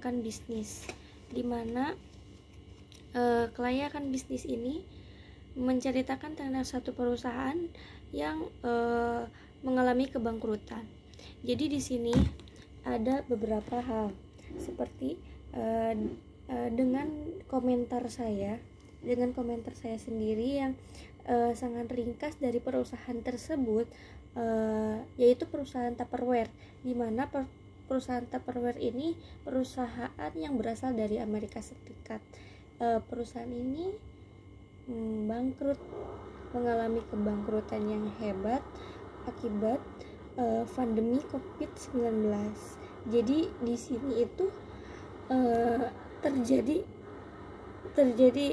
kelayakan bisnis, di mana kelayakan bisnis ini menceritakan tentang satu perusahaan yang mengalami kebangkrutan. Jadi di sini ada beberapa hal seperti dengan komentar saya sendiri yang sangat ringkas dari perusahaan tersebut, yaitu perusahaan Tupperware, di mana perusahaan Tupperware ini perusahaan yang berasal dari Amerika Serikat. Perusahaan ini bangkrut, mengalami kebangkrutan yang hebat akibat pandemi COVID-19. Jadi di sini itu terjadi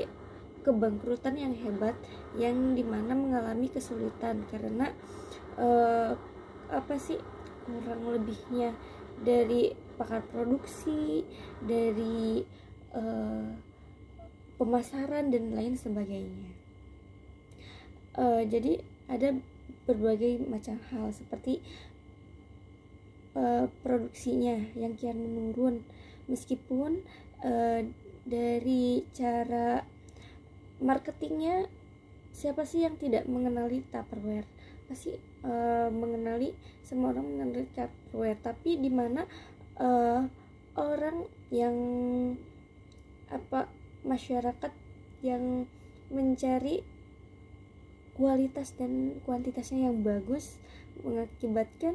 kebangkrutan yang hebat, yang dimana mengalami kesulitan karena kurang lebihnya dari pakar produksi, dari pemasaran dan lain sebagainya. Jadi ada berbagai macam hal seperti produksinya yang kian menurun, meskipun dari cara marketingnya, siapa sih yang tidak mengenali Tupperware? Pasti mengenali, semua orang mengenali Tupperware, tapi di mana orang yang masyarakat yang mencari kualitas dan kuantitasnya yang bagus, mengakibatkan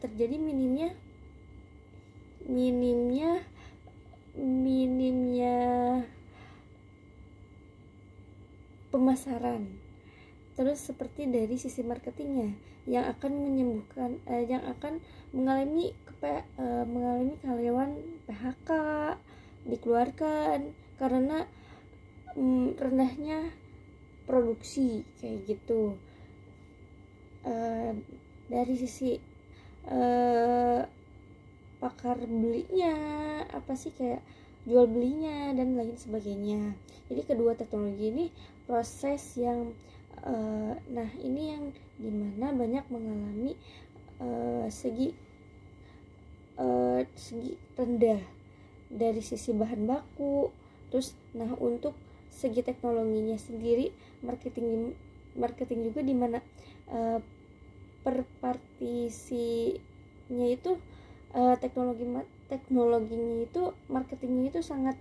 terjadi minimnya pemasaran. Terus seperti dari sisi marketingnya yang akan mengalami karyawan PHK, dikeluarkan karena rendahnya produksi kayak gitu. Dari sisi pakar belinya, kayak jual belinya dan lain sebagainya. Jadi kedua teknologi ini proses yang ini yang dimana banyak mengalami segi rendah dari sisi bahan baku. Terus untuk segi teknologinya sendiri, marketing juga dimana per partisinya itu teknologinya itu, marketingnya itu sangat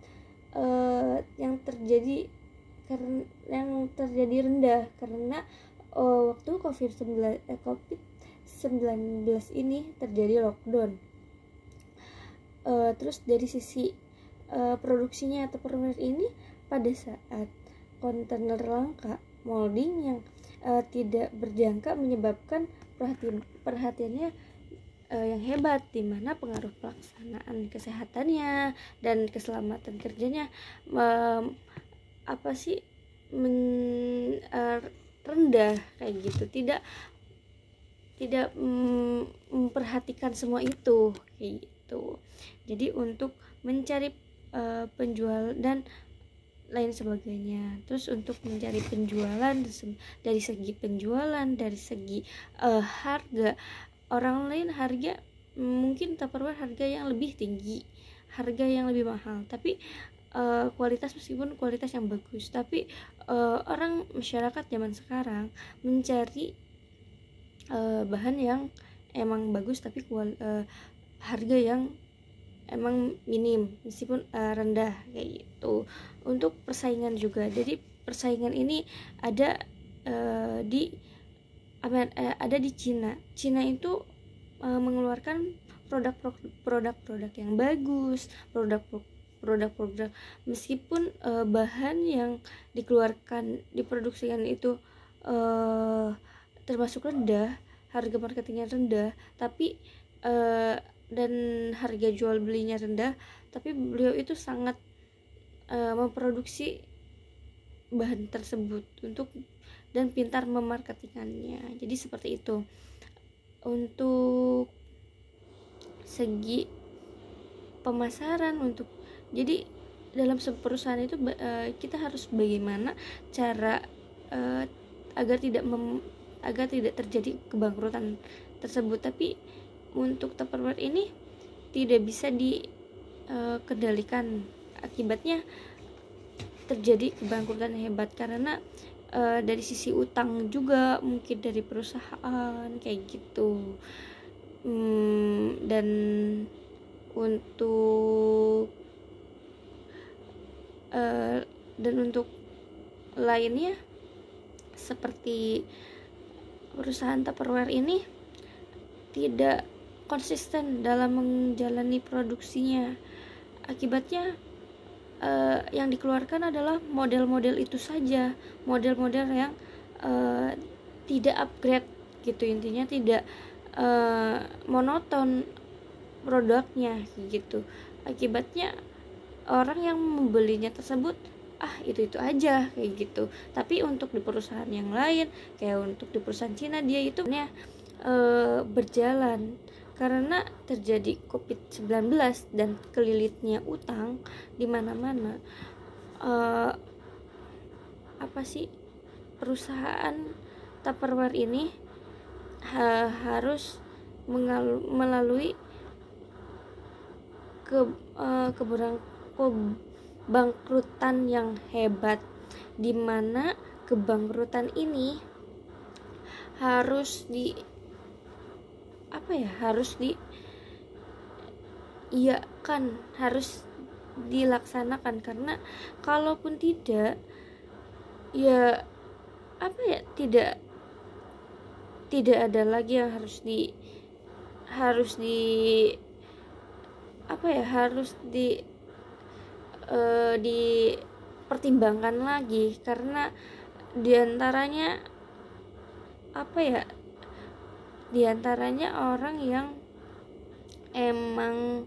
yang terjadi rendah karena waktu COVID-19 ini terjadi lockdown. Terus dari sisi produksinya atau Tupperware ini, pada saat kontainer langka, molding yang tidak berjangka menyebabkan perhatiannya yang hebat, di mana pengaruh pelaksanaan kesehatannya dan keselamatan kerjanya rendah kayak gitu, tidak memperhatikan semua itu kayak gitu. Jadi untuk mencari penjual dan lain sebagainya. Terus untuk mencari penjualan, dari segi penjualan, dari segi harga, orang lain harga mungkin Tupperware harga yang lebih tinggi, harga yang lebih mahal, tapi kualitas, meskipun kualitas yang bagus, tapi orang masyarakat zaman sekarang mencari bahan yang emang bagus tapi harga yang emang minim, meskipun rendah kayak gitu. Untuk persaingan juga, jadi persaingan ini ada di Cina. Cina itu mengeluarkan produk-produk yang bagus, produk-produk meskipun bahan yang diproduksikan itu termasuk rendah, harga marketingnya rendah, tapi dan harga jual belinya rendah, tapi beliau itu sangat memproduksi bahan tersebut dan pintar memarketingkannya. Jadi seperti itu. Untuk segi pemasaran, jadi dalam sebuah perusahaan itu kita harus bagaimana cara agar tidak terjadi kebangkrutan tersebut. Tapi untuk Tupperware ini tidak bisa dikendalikan. Akibatnya terjadi kebangkrutan hebat karena dari sisi utang juga, mungkin dari perusahaan kayak gitu. Dan untuk lainnya seperti perusahaan Tupperware ini tidak konsisten dalam menjalani produksinya. Akibatnya yang dikeluarkan adalah model-model itu saja, model-model yang tidak upgrade gitu, intinya tidak monoton produknya gitu. Akibatnya orang yang membelinya tersebut itu aja kayak gitu. Tapi untuk di perusahaan yang lain, kayak untuk di perusahaan Cina, dia itu berjalan karena terjadi COVID-19 dan kelilitnya utang di mana-mana. Perusahaan Tupperware ini harus melalui kebangkrutan yang hebat, di mana kebangkrutan ini harus harus dilaksanakan, karena kalaupun tidak tidak ada lagi yang harus dipertimbangkan lagi, karena diantaranya orang yang emang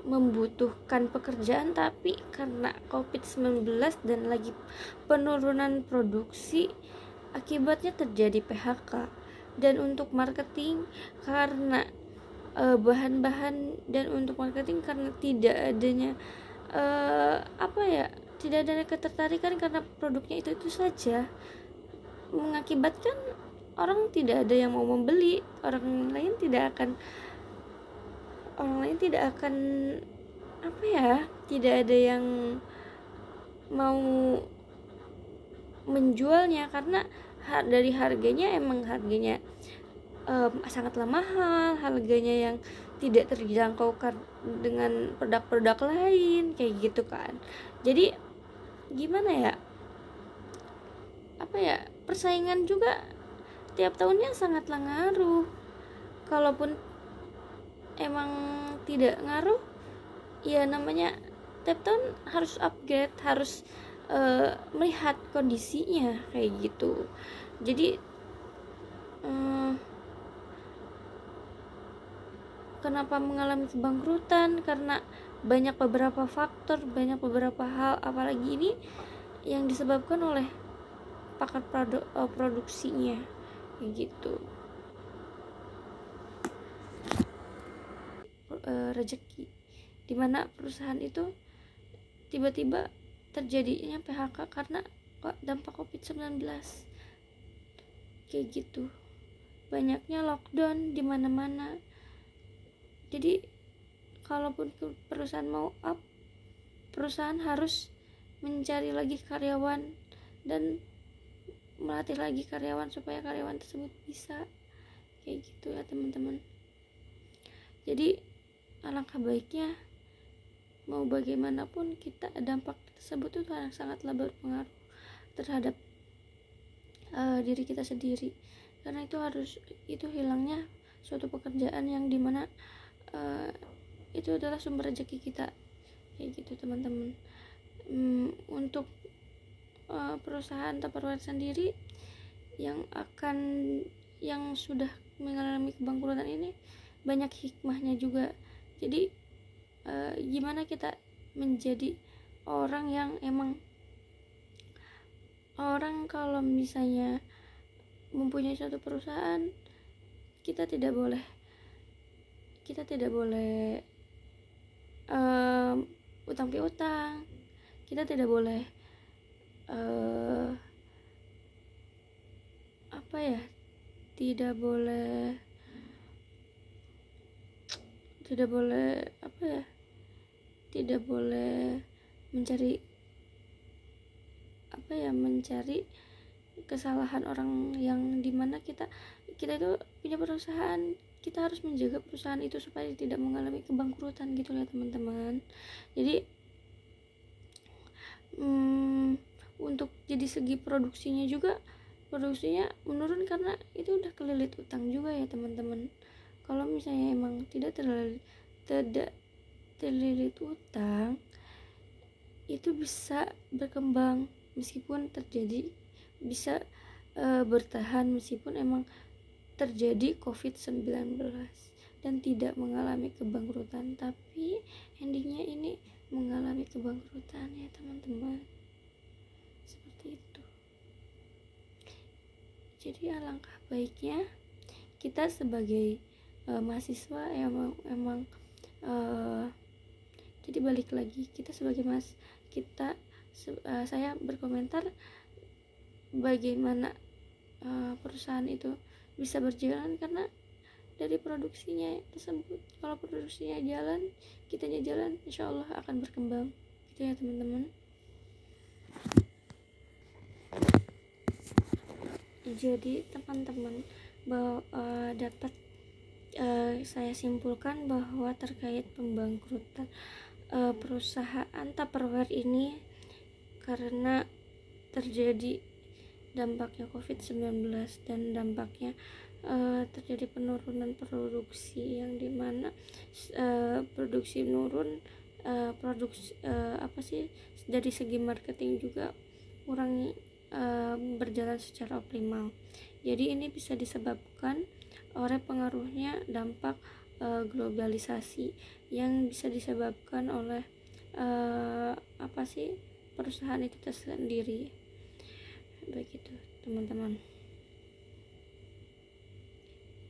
membutuhkan pekerjaan, tapi karena COVID-19 dan lagi penurunan produksi, akibatnya terjadi PHK. Dan untuk marketing, karena bahan-bahan, dan untuk marketing karena tidak adanya tidak adanya ketertarikan karena produknya itu saja, mengakibatkan orang tidak ada yang mau membeli, orang lain tidak akan tidak ada yang mau menjualnya, karena dari harganya sangatlah mahal, harganya yang tidak terjangkau dengan produk-produk lain kayak gitu kan. Jadi gimana persaingan juga tiap tahunnya sangatlah ngaruh. Kalaupun emang tidak ngaruh, namanya tiap tahun harus upgrade, harus melihat kondisinya kayak gitu. Jadi kenapa mengalami kebangkrutan? Karena banyak beberapa faktor, banyak beberapa hal, apalagi ini yang disebabkan oleh pakar produksinya kayak gitu. Rezeki, dimana perusahaan itu tiba-tiba terjadinya PHK karena dampak COVID-19 kayak gitu. Banyaknya lockdown di mana-mana. Jadi kalaupun perusahaan mau up, perusahaan harus mencari lagi karyawan dan melatih lagi karyawan supaya karyawan tersebut bisa kayak gitu ya teman-teman. Jadi alangkah baiknya, mau bagaimanapun kita, dampak tersebut itu sangatlah berpengaruh terhadap diri kita sendiri, karena itu hilangnya suatu pekerjaan yang dimana itu adalah sumber rezeki kita kayak gitu teman-teman. Untuk perusahaan Tupperware sendiri yang sudah mengalami kebangkrutan ini, banyak hikmahnya juga. Jadi gimana kita menjadi orang yang emang, orang kalau misalnya mempunyai suatu perusahaan, kita tidak boleh utang piutang, kita tidak boleh tidak boleh tidak boleh mencari mencari kesalahan orang yang dimana kita itu punya perusahaan, kita harus menjaga perusahaan itu supaya tidak mengalami kebangkrutan gitu ya teman-teman. Jadi untuk jadi segi produksinya menurun karena itu udah kelilit utang juga ya teman-teman. Kalau misalnya emang tidak terlilit utang, itu bisa berkembang meskipun terjadi, bisa bertahan meskipun emang terjadi COVID-19 dan tidak mengalami kebangkrutan, tapi endingnya ini mengalami kebangkrutan ya teman-teman. Seperti itu. Jadi alangkah baiknya kita sebagai mahasiswa emang jadi balik lagi, kita sebagai saya berkomentar bagaimana perusahaan itu bisa berjalan karena dari produksinya tersebut. Kalau produksinya jalan, kitanya jalan, insya Allah akan berkembang gitu ya teman-teman. Jadi teman-teman dapat saya simpulkan bahwa terkait pembangkrutan perusahaan Tupperware ini karena terjadi dampaknya COVID-19 dan dampaknya terjadi penurunan produksi yang dimana produksi menurun, dari segi marketing juga kurang berjalan secara optimal. Jadi ini bisa disebabkan oleh pengaruhnya dampak globalisasi yang bisa disebabkan oleh perusahaan itu tersendiri. Begitu teman-teman.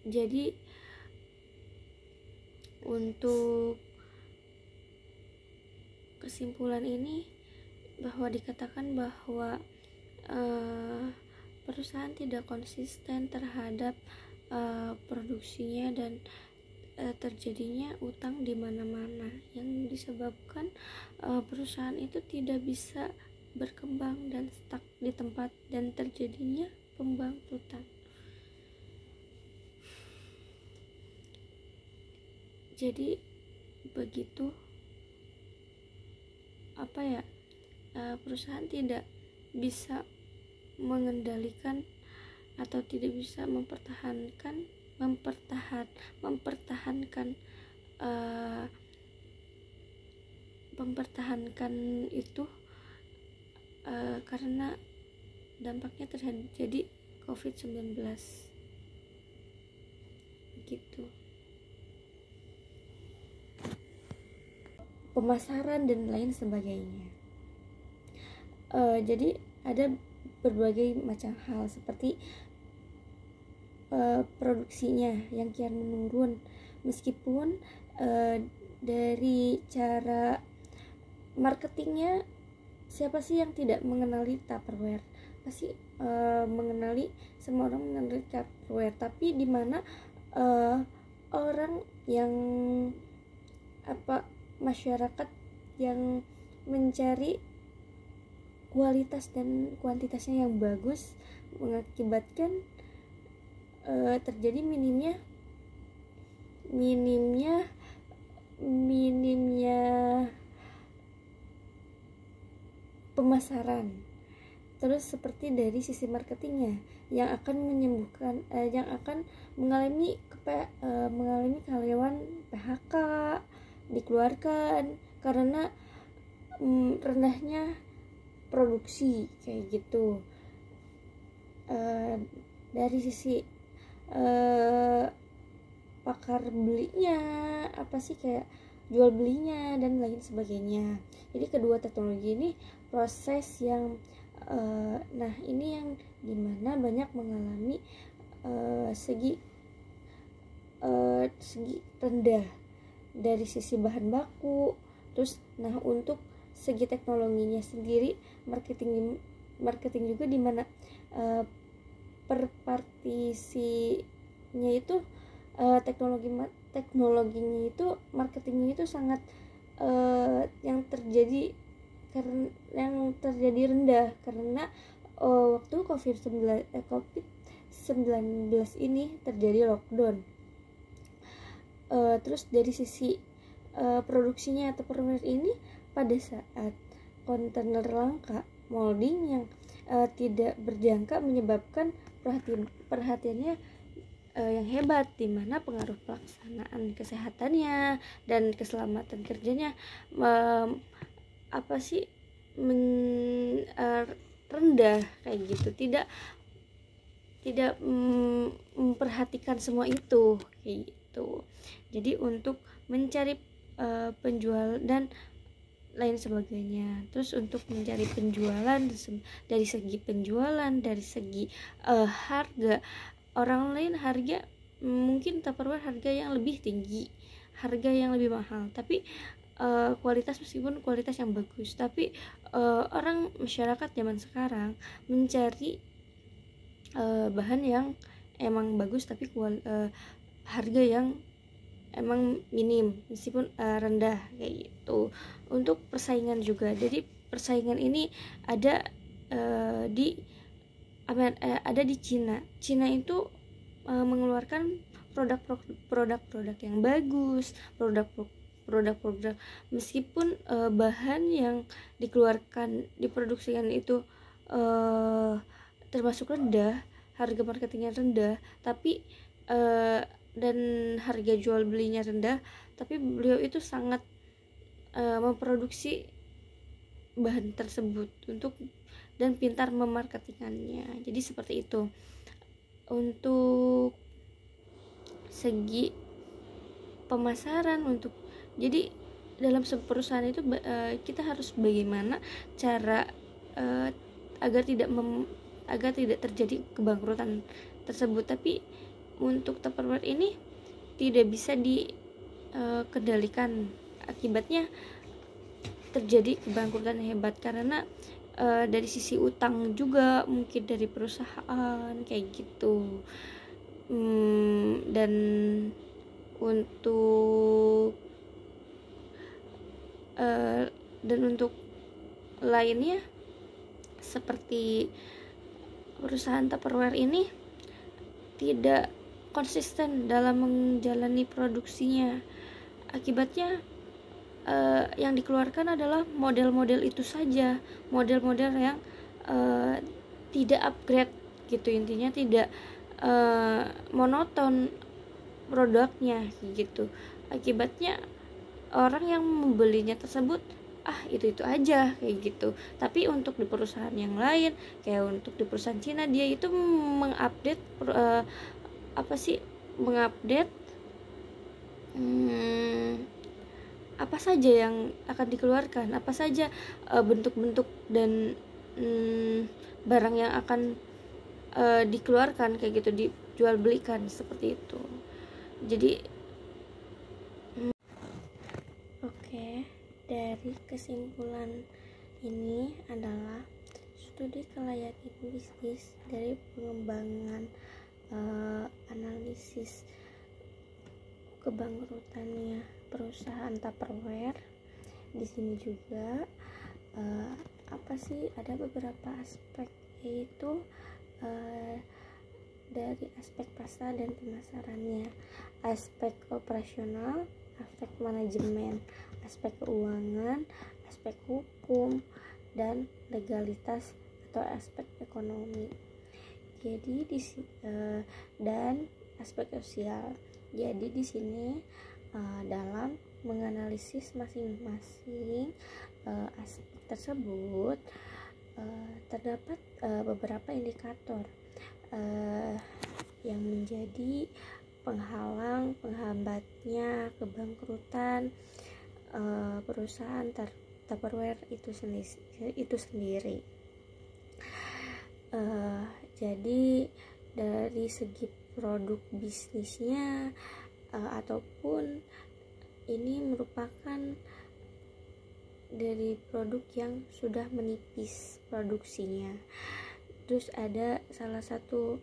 Jadi untuk kesimpulan ini bahwa dikatakan bahwa perusahaan tidak konsisten terhadap produksinya dan terjadinya utang di mana-mana yang disebabkan perusahaan itu tidak bisa berkembang dan stuck di tempat dan terjadinya pembangkrutan. Jadi begitu perusahaan tidak bisa mengendalikan atau tidak bisa mempertahankan itu karena dampaknya terjadi COVID-19 gitu. Pemasaran dan lain sebagainya. Jadi ada berbagai macam hal seperti produksinya yang kian menurun, meskipun dari cara marketingnya, siapa sih yang tidak mengenali Tupperware? Pasti mengenali, semua orang mengenali Tupperware, tapi di mana orang yang masyarakat yang mencari kualitas dan kuantitasnya yang bagus mengakibatkan terjadi minimnya pemasaran. Terus seperti dari sisi marketingnya yang akan mengalami karyawan PHK, dikeluarkan karena rendahnya produksi kayak gitu. Dari sisi pakar belinya, kayak jual belinya dan lain sebagainya. Jadi kedua teknologi ini proses yang ini yang dimana banyak mengalami segi rendah dari sisi bahan baku. Terus untuk segi teknologinya sendiri, marketing juga dimana per partisinya itu teknologi teknologinya itu, marketingnya itu sangat yang terjadi rendah karena waktu COVID-19 ini terjadi lockdown. Terus dari sisi produksinya Tupperware ini, pada saat kontainer langka, molding yang tidak berjangka menyebabkan perhatiannya yang hebat, di mana pengaruh pelaksanaan kesehatannya dan keselamatan kerjanya rendah kayak gitu, tidak memperhatikan semua itu kayak gitu. Jadi untuk mencari penjual dan lain sebagainya. Terus untuk mencari penjualan, dari segi penjualan, dari segi harga, orang lain harga mungkin Tupperware harga yang lebih tinggi, harga yang lebih mahal, tapi kualitas, meskipun kualitas yang bagus, tapi orang masyarakat zaman sekarang mencari bahan yang emang bagus tapi harga yang emang minim, meskipun rendah kayak gitu. Untuk persaingan juga, jadi persaingan ini ada di Cina. Cina itu mengeluarkan produk-produk yang bagus, produk-produk meskipun bahan yang diproduksikan itu termasuk rendah, harga marketingnya rendah, tapi dan harga jual belinya rendah, tapi beliau itu sangat memproduksi bahan tersebut dan pintar memarketingkannya. Jadi seperti itu. Untuk segi pemasaran, jadi dalam sebuah perusahaan itu kita harus bagaimana cara agar tidak terjadi kebangkrutan tersebut. Tapi untuk Tupperware ini tidak bisa dikendalikan, akibatnya terjadi kebangkrutan hebat karena dari sisi utang juga, mungkin dari perusahaan kayak gitu. Dan untuk lainnya, seperti perusahaan Tupperware ini tidak konsisten dalam menjalani produksinya, akibatnya yang dikeluarkan adalah model-model itu saja, model-model yang tidak upgrade gitu, intinya tidak monoton produknya gitu. Akibatnya orang yang membelinya tersebut itu aja kayak gitu. Tapi untuk di perusahaan yang lain, kayak untuk di perusahaan Cina, dia itu mengupdate apa saja yang akan dikeluarkan, apa saja bentuk-bentuk dan barang yang akan dikeluarkan kayak gitu, dijual belikan seperti itu. Jadi dari kesimpulan ini adalah studi kelayakan bisnis dari pengembangan analisis kebangkrutannya perusahaan Tupperware. Di sini juga ada beberapa aspek, yaitu dari aspek pasar dan pemasarannya, aspek operasional, aspek manajemen, aspek keuangan, aspek hukum, dan legalitas atau aspek ekonomi. Jadi dan aspek sosial. Jadi di sini dalam menganalisis masing-masing aspek tersebut terdapat beberapa indikator yang menjadi penghambatnya kebangkrutan perusahaan Tupperware itu sendiri. Jadi dari segi produk bisnisnya ataupun ini merupakan dari produk yang sudah menipis produksinya. Terus ada salah satu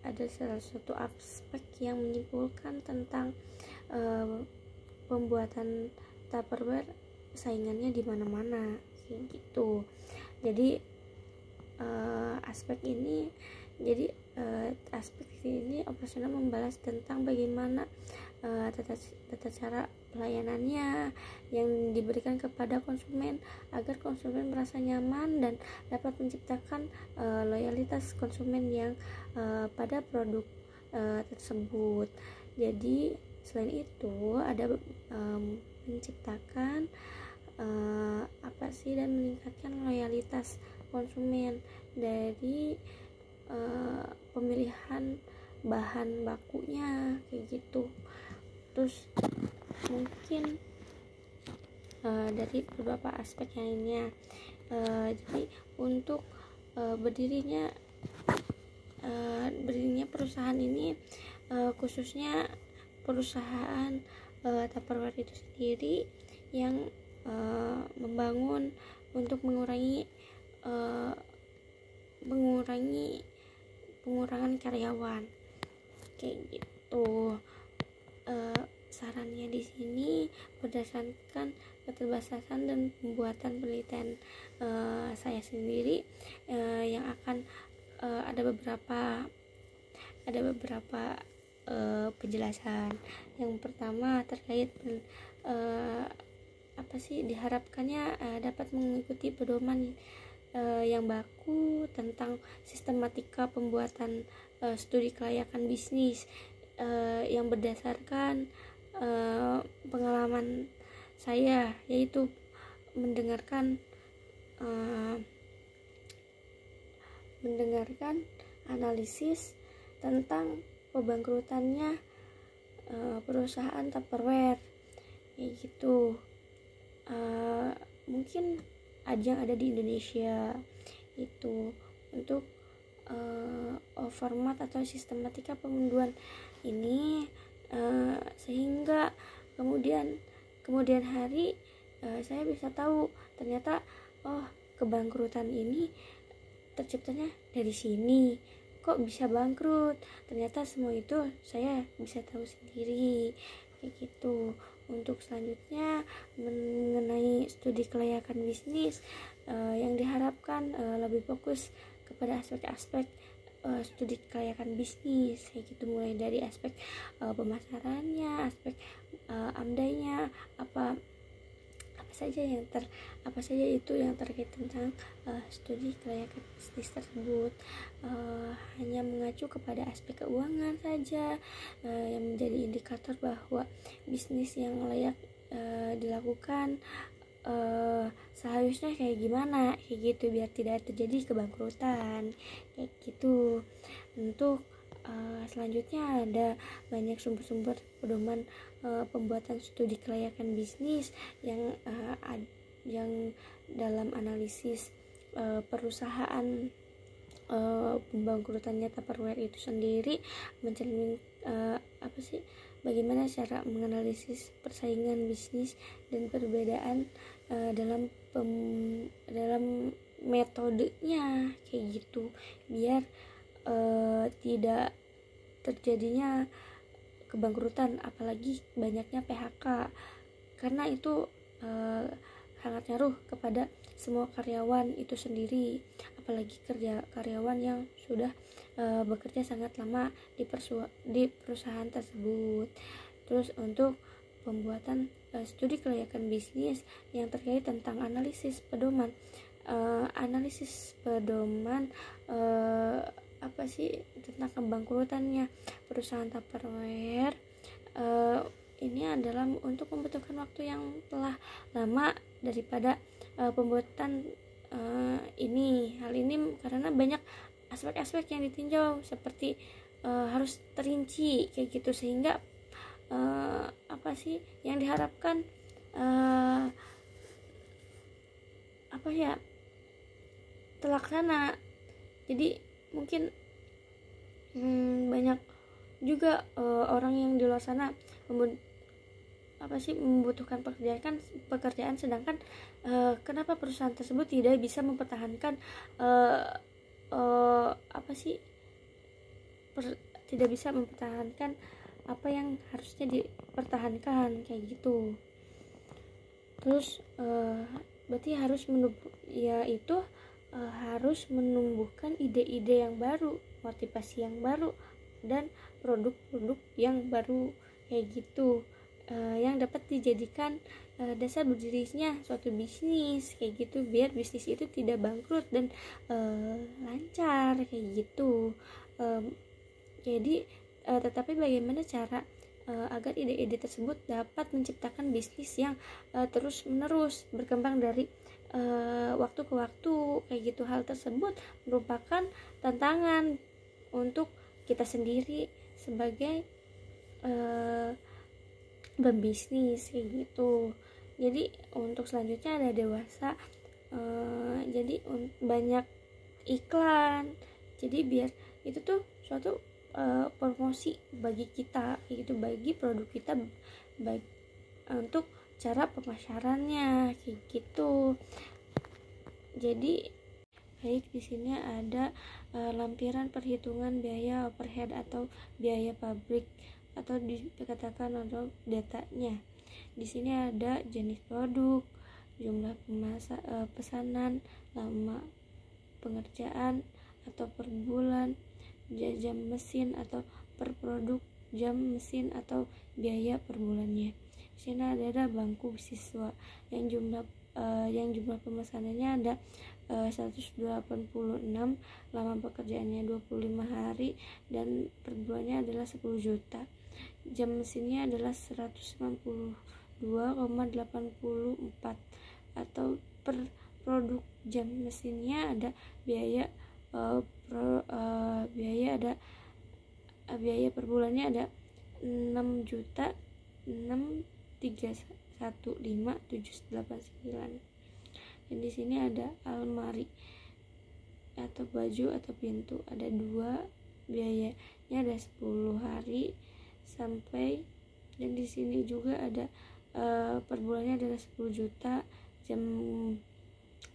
ada salah satu aspek yang menyimpulkan tentang pembuatan Tupperware saingannya di mana-mana kayak gitu. Jadi aspek ini operasional membahas tentang bagaimana tata cara pelayanannya yang diberikan kepada konsumen agar konsumen merasa nyaman dan dapat menciptakan loyalitas konsumen yang pada produk tersebut. Jadi selain itu ada menciptakan dan meningkatkan loyalitas konsumen dari pemilihan bahan bakunya kayak gitu. Terus mungkin dari beberapa aspek yang lainnya, jadi untuk berdirinya perusahaan ini, khususnya perusahaan Tupperware itu sendiri yang membangun untuk pengurangan karyawan kayak gitu. Sarannya di sini berdasarkan keterbatasan dan pembuatan penelitian saya sendiri, yang akan ada beberapa penjelasan. Yang pertama terkait diharapkannya dapat mengikuti pedoman yang baku tentang sistematika pembuatan studi kelayakan bisnis yang berdasarkan pengalaman saya, yaitu mendengarkan analisis tentang kebangkrutannya perusahaan Tupperware kayak gitu. Mungkin ajang ada di Indonesia itu untuk format atau sistematika pemunduan ini, sehingga kemudian hari saya bisa tahu ternyata kebangkrutan ini terciptanya dari sini, kok bisa bangkrut, ternyata semua itu saya bisa tahu sendiri kayak gitu. Untuk selanjutnya mengenai studi kelayakan bisnis, yang diharapkan lebih fokus kepada aspek-aspek studi kelayakan bisnis kayak gitu, mulai dari aspek pemasarannya, aspek amdanya, apa saja itu yang terkait tentang studi kelayakan bisnis tersebut. Hanya mengacu kepada aspek keuangan saja yang menjadi indikator bahwa bisnis yang layak dilakukan seharusnya kayak gimana kayak gitu, biar tidak terjadi kebangkrutan kayak gitu. Untuk selanjutnya ada banyak sumber-sumber pedoman pembuatan studi kelayakan bisnis yang dalam analisis perusahaan pembangkrutannya Tupperware itu sendiri mencermin bagaimana cara menganalisis persaingan bisnis dan perbedaan dalam metodenya kayak gitu, biar tidak terjadinya kebangkrutan, apalagi banyaknya PHK, karena itu sangat ngaruh kepada semua karyawan itu sendiri, apalagi karyawan yang sudah bekerja sangat lama di perusahaan tersebut. Terus untuk pembuatan studi kelayakan bisnis yang terkait tentang analisis pedoman tentang kebangkrutannya perusahaan Tupperware, ini adalah untuk membutuhkan waktu yang telah lama daripada pembuatan ini. Hal ini karena banyak aspek-aspek yang ditinjau, seperti harus terinci kayak gitu, sehingga yang diharapkan terlaksana. Jadi mungkin banyak juga orang yang di luar sana membutuhkan pekerjaan, sedangkan kenapa perusahaan tersebut tidak bisa mempertahankan tidak bisa mempertahankan apa yang harusnya dipertahankan kayak gitu. Terus berarti harus harus menumbuhkan ide-ide yang baru, motivasi yang baru, dan produk-produk yang baru kayak gitu, yang dapat dijadikan dasar berdirinya suatu bisnis kayak gitu, biar bisnis itu tidak bangkrut dan lancar kayak gitu. Jadi tetapi bagaimana cara agar ide-ide tersebut dapat menciptakan bisnis yang terus menerus berkembang dari waktu ke waktu kayak gitu. Hal tersebut merupakan tantangan untuk kita sendiri sebagai pembisnis kayak gitu. Jadi untuk selanjutnya ada dewasa, jadi banyak iklan, jadi biar itu tuh suatu promosi bagi kita gitu, bagi produk kita, baik untuk cara pemasarannya kayak gitu. Jadi baik, di sini ada lampiran perhitungan biaya overhead atau biaya pabrik, atau dikatakan atau datanya. Di sini ada jenis produk, jumlah pesanan, lama pengerjaan atau per bulan, jam mesin atau per produk, jam mesin atau biaya per bulannya. Di sini ada bangku siswa yang jumlah pemesanannya ada 186, lama pekerjaannya 25 hari, dan per bulannya adalah 10 juta. Jam mesinnya adalah 192,84, atau per produk jam mesinnya ada biaya biaya per bulannya ada 6.631.579. Dan di sini ada almari atau baju atau pintu, ada 2, biayanya ada 10 hari sampai, dan di sini juga ada per bulannya adalah 10 juta. Jam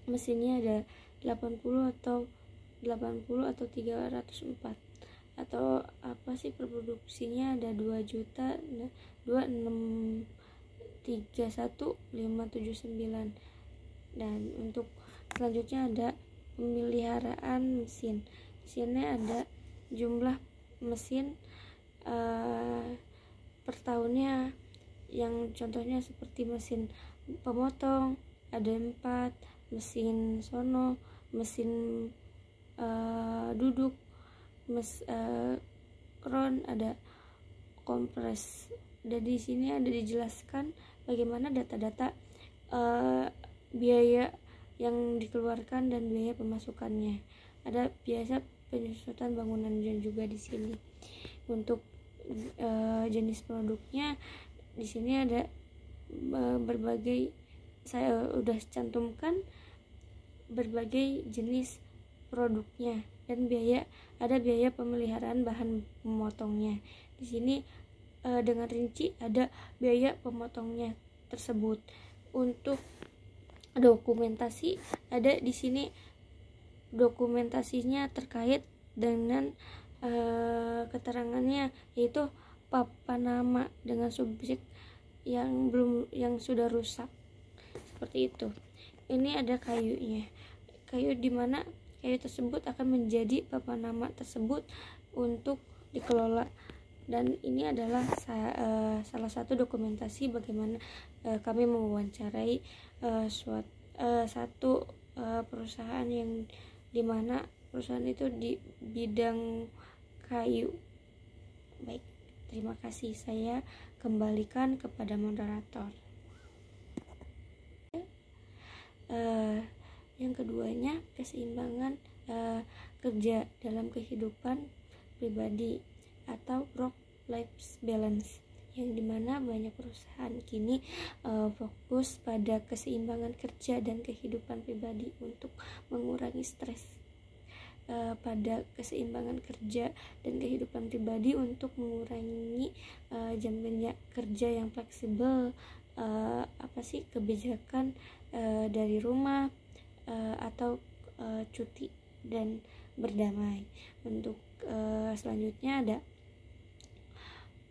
mesinnya ada 80 atau 304, atau apa sih, produksinya ada 2 juta 2631579. Dan untuk selanjutnya ada pemeliharaan mesin. Di sini ada jumlah mesin per tahunnya, yang contohnya seperti mesin pemotong ada 4, mesin sono, mesin duduk, kron, ada kompres. Dan di sini ada dijelaskan bagaimana data-data biaya yang dikeluarkan dan biaya pemasukannya. Ada biasa penyusutan bangunan dan juga di sini. Untuk jenis produknya di sini ada berbagai, saya udah cantumkan berbagai jenis produknya, dan ada biaya pemeliharaan bahan pemotongnya. Di sini dengan rinci ada biaya pemotongnya tersebut. Untuk dokumentasi ada di sini, dokumentasinya terkait dengan keterangannya, yaitu papan nama dengan subjek yang sudah rusak seperti itu. Ini ada kayunya, kayu dimana kayu tersebut akan menjadi papan nama tersebut untuk dikelola. Dan ini adalah salah satu dokumentasi bagaimana kami mewawancarai satu perusahaan yang dimana perusahaan itu di bidang kayu. Baik, terima kasih, saya kembalikan kepada moderator. Yang keduanya, keseimbangan kerja dalam kehidupan pribadi atau work-life balance, yang dimana banyak perusahaan kini fokus pada keseimbangan kerja dan kehidupan pribadi untuk mengurangi stres. Pada keseimbangan kerja dan kehidupan pribadi untuk mengurangi jam kerja yang fleksibel, kebijakan dari rumah atau cuti dan berdamai. Untuk selanjutnya ada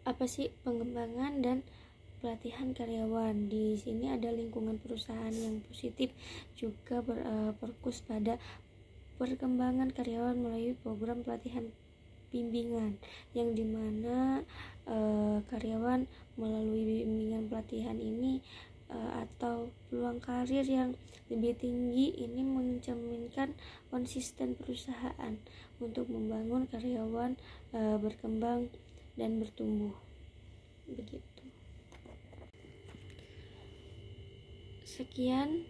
apa sih pengembangan dan pelatihan karyawan. Di sini ada lingkungan perusahaan yang positif, juga berfokus pada perkembangan karyawan melalui program pelatihan bimbingan, yang dimana karyawan melalui bimbingan pelatihan ini atau peluang karir yang lebih tinggi ini mencerminkan konsisten perusahaan untuk membangun karyawan berkembang dan bertumbuh. Begitu. Sekian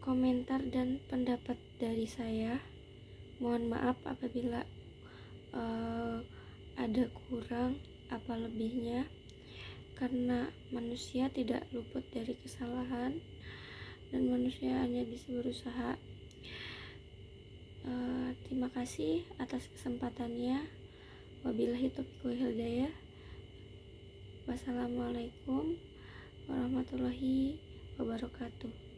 komentar dan pendapat dari saya. Mohon maaf apabila ada kurang apa lebihnya, karena manusia tidak luput dari kesalahan dan manusia hanya bisa berusaha. Terima kasih atas kesempatannya. Wabillahi taufiq wal hidayah. Wassalamualaikum warahmatullahi wabarakatuh.